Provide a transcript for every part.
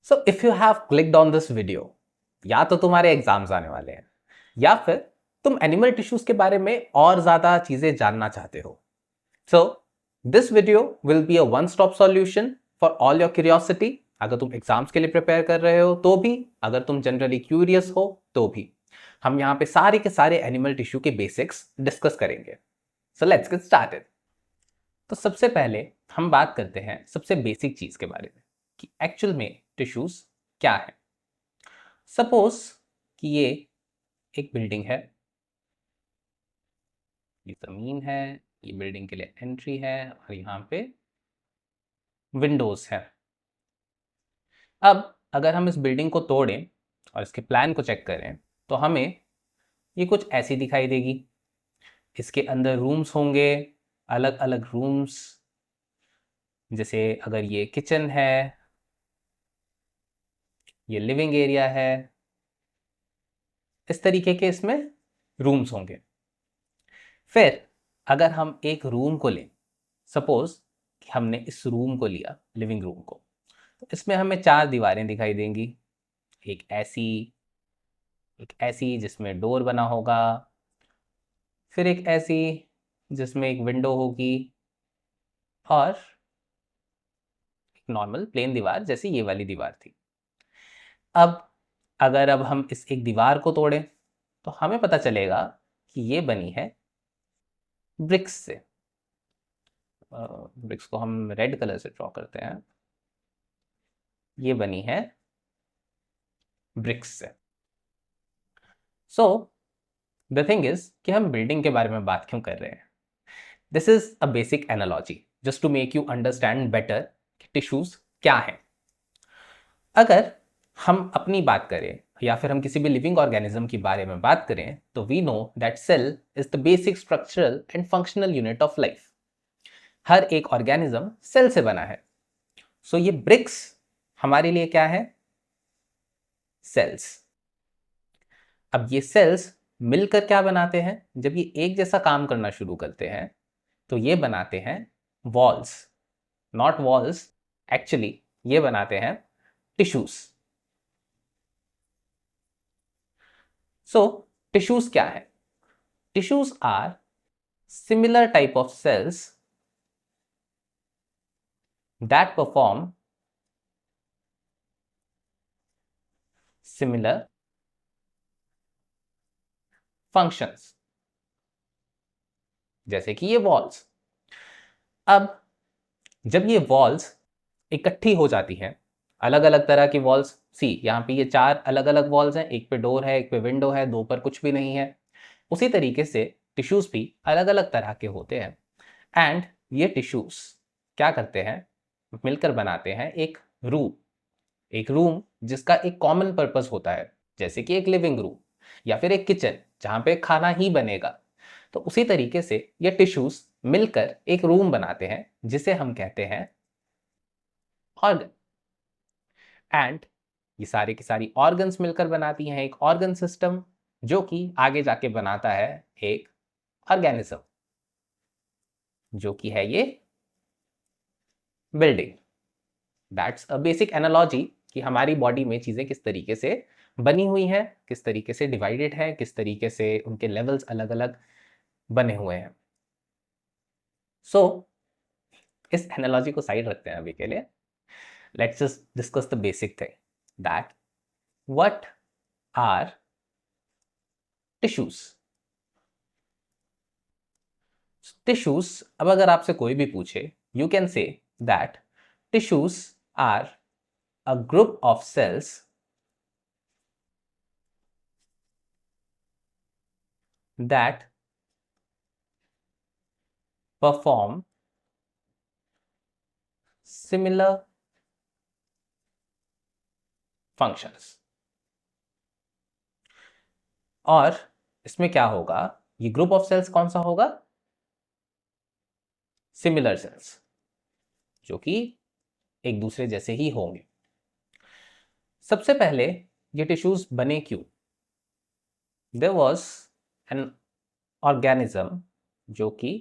So if you have clicked on this video, या तो तुम्हारे एग्जाम्स आने वाले हैं या फिर तुम एनिमल टिश्यूज के बारे में और ज्यादा चीजें जानना चाहते हो. So this video will be a one stop solution for all your curiosity. अगर तुम एग्जाम्स के लिए प्रिपेयर कर रहे हो तो भी, अगर तुम जनरली क्यूरियस हो तो भी, हम यहाँ पे सारे के सारे एनिमल टिश्यू के बेसिक्स डिस्कस करेंगे. So let's get started. तो सबसे पहले हम बात करते हैं सबसे बेसिक चीज के बारे में कि एक्चुअल में टिश्यूज क्या है. सपोज कि ये एक बिल्डिंग है, ये जमीन है, ये बिल्डिंग के लिए एंट्री है और यहाँ पे विंडोज है. अब अगर हम इस बिल्डिंग को तोड़ें और इसके प्लान को चेक करें तो हमें ये कुछ ऐसी दिखाई देगी. इसके अंदर रूम्स होंगे, अलग अलग रूम्स. जैसे अगर ये किचन है, ये लिविंग एरिया है, इस तरीके के इसमें रूम्स होंगे. फिर अगर हम एक रूम को लें, सपोज कि हमने इस रूम को लिया, लिविंग रूम को, तो इसमें हमें 4 दीवारें दिखाई देंगी. एक ऐसी जिसमें डोर बना होगा, फिर एक ऐसी जिसमें एक विंडो होगी और एक नॉर्मल प्लेन दीवार जैसी ये वाली दीवार थी. अब हम इस एक दीवार को तोड़ें तो हमें पता चलेगा कि ये बनी है ब्रिक्स से. ब्रिक्स को हम रेड कलर से ड्रॉ करते हैं. ये बनी है ब्रिक्स से. सो द थिंग इज कि हम बिल्डिंग के बारे में बात क्यों कर रहे हैं. This is a basic analogy just to make you understand better कि टिश्यूज क्या हैं. अगर हम अपनी बात करें या फिर हम किसी भी लिविंग ऑर्गेनिज्म के बारे में बात करें तो we know that cell is the basic structural and functional unit of life. हर एक ऑर्गेनिज्म सेल से बना है. सो ये ब्रिक्स हमारे लिए क्या है? सेल्स. अब ये सेल्स मिलकर क्या बनाते हैं? जब ये एक जैसा काम करना शुरू करते हैं तो ये बनाते हैं वॉल्स. नॉट वॉल्स, एक्चुअली ये बनाते हैं टिश्यूज. सो टिश्यूज क्या है? Tissues are similar type of cells that perform similar functions. जैसे कि ये वॉल्स. अब जब ये वॉल्स इकट्ठी हो जाती हैं, अलग अलग तरह की वॉल्स, सी यहाँ पे ये 4 अलग अलग वॉल्स हैं, एक पे डोर है, एक पे विंडो है, 2 पर कुछ भी नहीं है. उसी तरीके से टिश्यूज भी अलग अलग तरह के होते हैं. एंड ये टिश्यूज क्या करते हैं? मिलकर बनाते हैं एक रूम जिसका एक कॉमन पर्पस होता है, जैसे कि एक लिविंग रूम या फिर एक किचन जहाँ पे खाना ही बनेगा. तो उसी तरीके से ये टिश्यूज मिलकर एक रूम बनाते हैं जिसे हम कहते हैं ऑर्गन. एंड ये सारे की सारी ऑर्गन्स मिलकर बनाती हैं एक ऑर्गन सिस्टम, जो कि आगे जाके बनाता है एक ऑर्गेनिज्म, जो कि है ये building. That's a basic analogy कि हमारी बॉडी में चीज़ें किस तरीके से बनी हुई हैं, किस तरीके से डिवाइडेड है, किस तरीके से उनके लेवल्स अलग अलग बने हुए हैं. सो इस एनालॉजी को साइड रखते हैं अभी के लिए. Let's just discuss the basic thing that what are tissues. Tissues, अब अगर आपसे कोई भी पूछे, you can say that tissues are a group of cells that perform similar functions. और इसमें क्या होगा? ये ग्रुप ऑफ सेल्स कौन सा होगा? सिमिलर सेल्स, जो कि एक दूसरे जैसे ही होंगे. सबसे पहले ये टिश्यूज बने क्यों? देयर वाज एन ऑर्गेनिज्म जो कि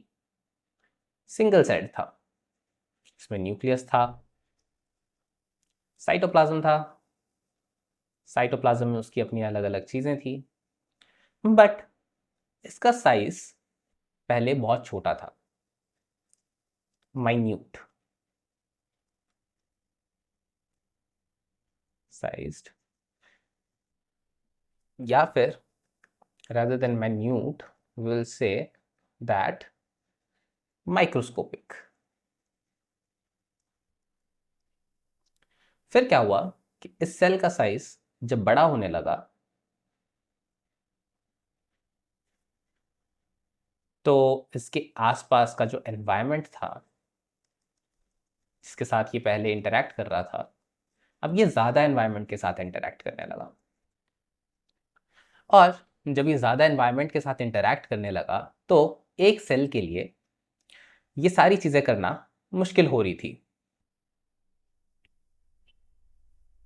सिंगल सेल्ड था. इसमें न्यूक्लियस था, साइटोप्लाज्म था, साइटोप्लाज्म में उसकी अपनी अलग अलग चीज़ें थी, बट इसका साइज पहले बहुत छोटा था, माइन्यूट साइज्ड, या फिर rather than minute we will say that microscopic। फिर क्या हुआ कि इस सेल का साइज जब बड़ा होने लगा तो इसके आसपास का जो एनवायरनमेंट था जिसके साथ ये पहले इंटरेक्ट कर रहा था, अब ये ज़्यादा एनवायरनमेंट के साथ इंटरेक्ट करने लगा। और जब ये ज़्यादा एनवायरनमेंट के साथ इंटरेक्ट करने लगा तो एक सेल के लिए ये सारी चीज़ें करना मुश्किल हो रही थी।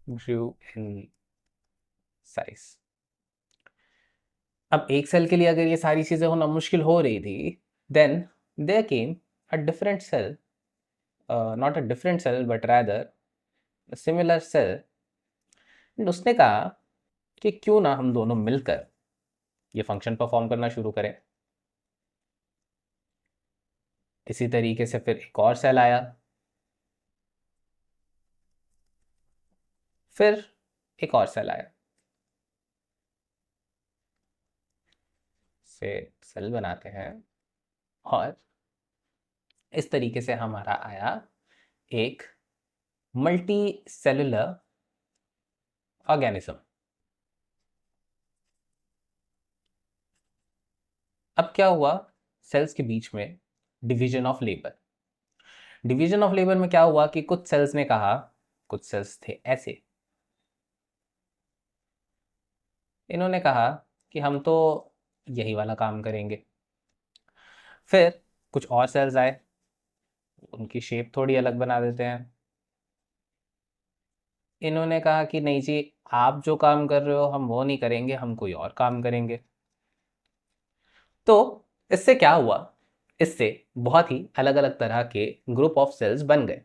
grew in size। अब एक सेल के लिए अगर ये सारी चीज़ें होना मुश्किल हो रही थी, then there came a different cell, not a different cell but rather similar cell. उसने कहा कि क्यों ना हम दोनों मिलकर ये फंक्शन परफॉर्म करना शुरू करें। इसी तरीके से फिर एक और सेल आया, फिर एक और सेल आया, से सेल बनाते हैं और इस तरीके से हमारा आया एक मल्टी सेलुलर ऑर्गेनिज्म। अब क्या हुआ, सेल्स के बीच में division of labour. Division of labour में क्या हुआ कि कुछ सेल्स ने कहा, कुछ सेल्स थे ऐसे, इन्होंने कहा कि हम तो यही वाला काम करेंगे। फिर कुछ और सेल्स आए, उनकी शेप थोड़ी अलग बना देते हैं। इन्होंने कहा कि नहीं जी, आप जो काम कर रहे हो हम वो नहीं करेंगे, हम कोई और काम करेंगे। तो इससे क्या हुआ, इससे बहुत ही अलग अलग तरह के ग्रुप ऑफ सेल्स बन गए,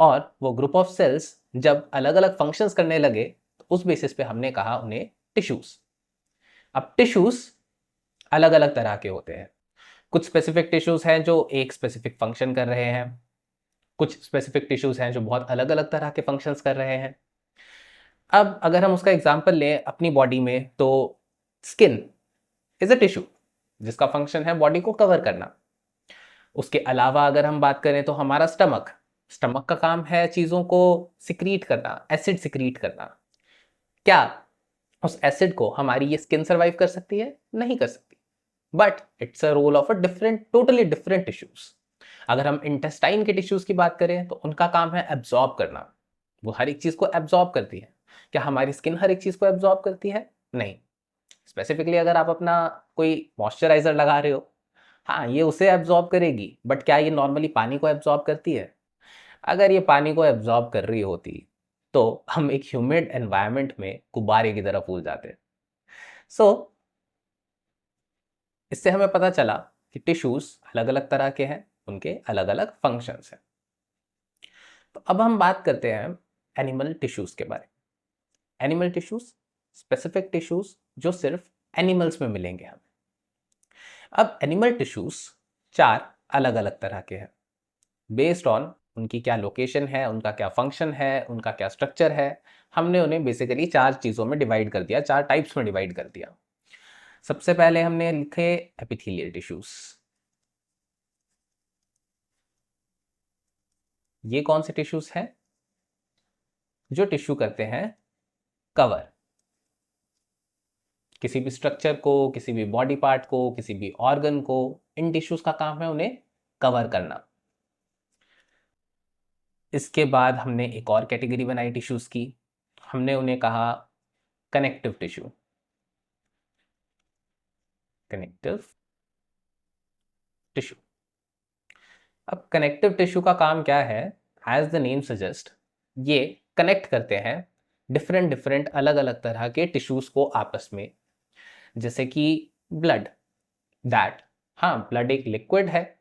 और वो ग्रुप ऑफ सेल्स जब अलग अलग फंक्शंस करने लगे तो उस बेसिस पे हमने कहा उन्हें टिश्यूज। अब टिश्यूज अलग अलग तरह के होते हैं। कुछ स्पेसिफिक टिश्यूज हैं जो एक स्पेसिफिक फंक्शन कर रहे हैं, कुछ स्पेसिफिक टिश्यूज हैं जो बहुत अलग अलग तरह के फंक्शंस कर रहे हैं। अब अगर हम उसका एग्जांपल लें अपनी बॉडी में, तो स्किन इज अ टिश्यू जिसका फंक्शन है बॉडी को कवर करना। उसके अलावा अगर हम बात करें तो हमारा स्टमक, स्टमक का काम है चीज़ों को सिक्रीट करना, एसिड सिक्रीट करना। क्या उस एसिड को हमारी ये स्किन सर्वाइव कर सकती है? नहीं कर सकती, but it's a role of a different, totally different tissues. अगर हम इंटेस्टाइन के टिश्यूज की बात करें तो उनका काम है एब्जॉर्ब करना, वो हर एक चीज़ को एब्जॉर्ब करती है। क्या हमारी स्किन हर एक चीज़ को एब्जॉर्ब करती है? नहीं। स्पेसिफिकली अगर आप अपना कोई मॉइस्चराइजर लगा रहे हो, हाँ ये उसे एब्जॉर्ब करेगी, बट क्या ये नॉर्मली पानी को एब्जॉर्ब करती है? अगर ये पानी को एब्जॉर्ब कर रही होती तो हम एक ह्यूमिड एनवायरनमेंट में गुब्बारे की तरह फूल जाते। सो इससे हमें पता चला कि टिश्यूज अलग अलग तरह के हैं, उनके अलग अलग फंक्शंस हैं। तो अब हम बात करते हैं एनिमल टिश्यूज के बारे में। एनिमल टिश्यूज, स्पेसिफिक टिश्यूज जो सिर्फ एनिमल्स में मिलेंगे हमें। अब एनिमल टिश्यूज चार अलग अलग तरह के हैं, बेस्ड ऑन उनकी क्या लोकेशन है, उनका क्या फंक्शन है, उनका क्या स्ट्रक्चर है। हमने उन्हें बेसिकली चार चीज़ों में डिवाइड कर दिया, चार टाइप्स में डिवाइड कर दिया। सबसे पहले हमने लिखे एपिथेलियल टिश्यूज। ये कौन से टिश्यूज हैं? जो टिश्यू करते हैं कवर, किसी भी स्ट्रक्चर को, किसी भी बॉडी पार्ट को, किसी भी ऑर्गन को, इन टिश्यूज का काम है उन्हें कवर करना। इसके बाद हमने एक और कैटेगरी बनाई टिश्यूज की, हमने उन्हें कहा कनेक्टिव टिश्यू। Connective tissue. अब कनेक्टिव टिश्यू का काम क्या है? एज द नेम सजेस्ट, ये कनेक्ट करते हैं डिफरेंट डिफरेंट अलग अलग तरह के टिश्यूज को आपस में। जैसे कि ब्लड, दैट, हाँ ब्लड एक लिक्विड है,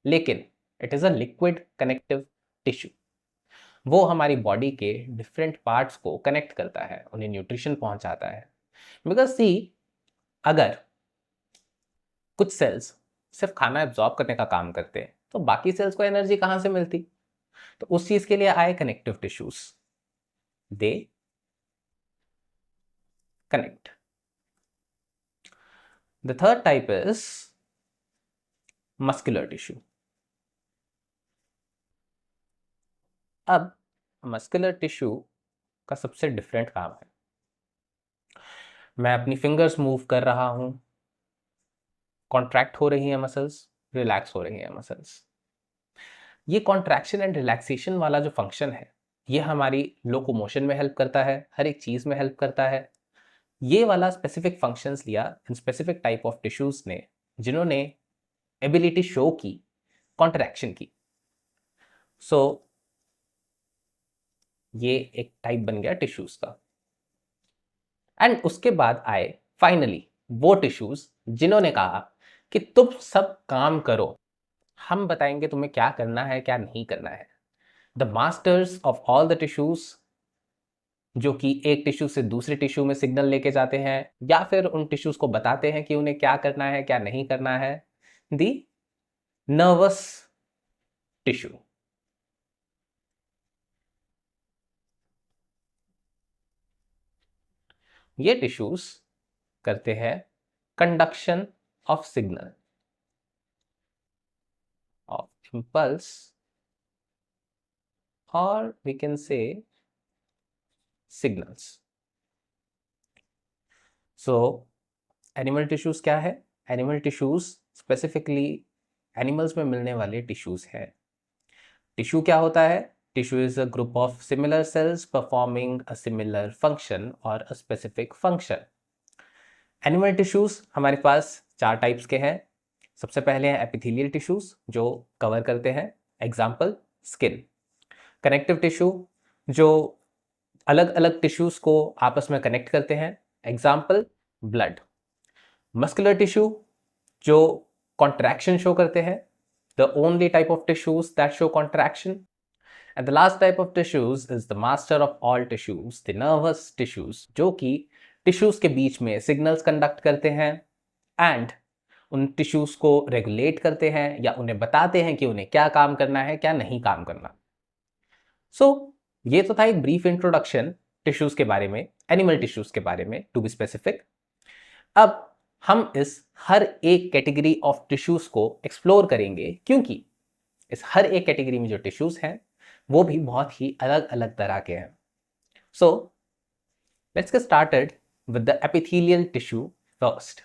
लेकिन it is a liquid connective tissue. वो हमारी बॉडी के डिफरेंट पार्ट्स को कनेक्ट करता है, उन्हें न्यूट्रिशन पहुंचाता है। बिकॉज सी, अगर कुछ सेल्स सिर्फ खाना एब्जॉर्ब करने का काम करते हैं तो बाकी सेल्स को एनर्जी कहाँ से मिलती? तो उस चीज के लिए आए connective tissues, they connect. The third type is muscular tissue. अब मस्कुलर टिश्यू का सबसे डिफरेंट काम है, मैं अपनी फिंगर्स मूव कर रहा हूं, कॉन्ट्रैक्ट हो रही है मसल्स, रिलैक्स हो रही है मसल्स। ये कॉन्ट्रैक्शन एंड रिलैक्सेशन वाला जो फंक्शन है, ये हमारी लोकोमोशन में हेल्प करता है, हर एक चीज में हेल्प करता है। ये वाला स्पेसिफिक फंक्शंस लिया in specific type of tissues ने, जिन्होंने एबिलिटी शो की कॉन्ट्रैक्शन की। सो ये एक टाइप बन गया टिश्यूज का। एंड उसके बाद आए फाइनली वो टिश्यूज जिन्होंने कहा कि तुम सब काम करो, हम बताएंगे तुम्हें क्या करना है क्या नहीं करना है। The masters of all the tissues, जो कि एक टिश्यू से दूसरे टिश्यू में सिग्नल लेके जाते हैं या फिर उन टिश्यूज को बताते हैं कि उन्हें क्या करना है क्या नहीं करना है, दी नर्वस टिश्यू। ये टिश्यूज करते हैं conduction of signal, of impulse, और we can say signals. So animal tissues क्या है? एनिमल टिश्यूज स्पेसिफिकली एनिमल्स में मिलने वाले टिश्यूज हैं। टिश्यू क्या होता है? Tissue is a group of similar cells performing a similar function और a specific function. Animal tissues हमारे पास 4 टाइप्स के हैं। सबसे पहले हैं एपिथेलियल टिश्यूज जो कवर करते हैं, एग्जाम्पल स्किन। कनेक्टिव टिश्यू जो अलग अलग टिश्यूज को आपस में कनेक्ट करते हैं, एग्जाम्पल ब्लड। मस्कुलर टिश्यू जो कॉन्ट्रैक्शन शो करते हैं, the only type of tissues that show contraction. And the last type of tissues is the master of all tissues, the nervous tissues, जो कि टिश्यूज के बीच में signals conduct करते हैं and उन टिश्यूज को रेगुलेट करते हैं या उन्हें बताते हैं कि उन्हें क्या काम करना है क्या नहीं काम करना। ये तो था एक ब्रीफ इंट्रोडक्शन टिश्यूज के बारे में, एनिमल टिश्यूज के बारे में टू बी स्पेसिफिक। अब हम इस हर एक कैटेगरी ऑफ टिश्यूज को एक्सप्लोर करेंगे, क्योंकि इस हर एक कैटेगरी में जो टिश्यूज हैं वो भी बहुत ही अलग अलग तरह के हैं। So let's get started with the epithelial tissue first.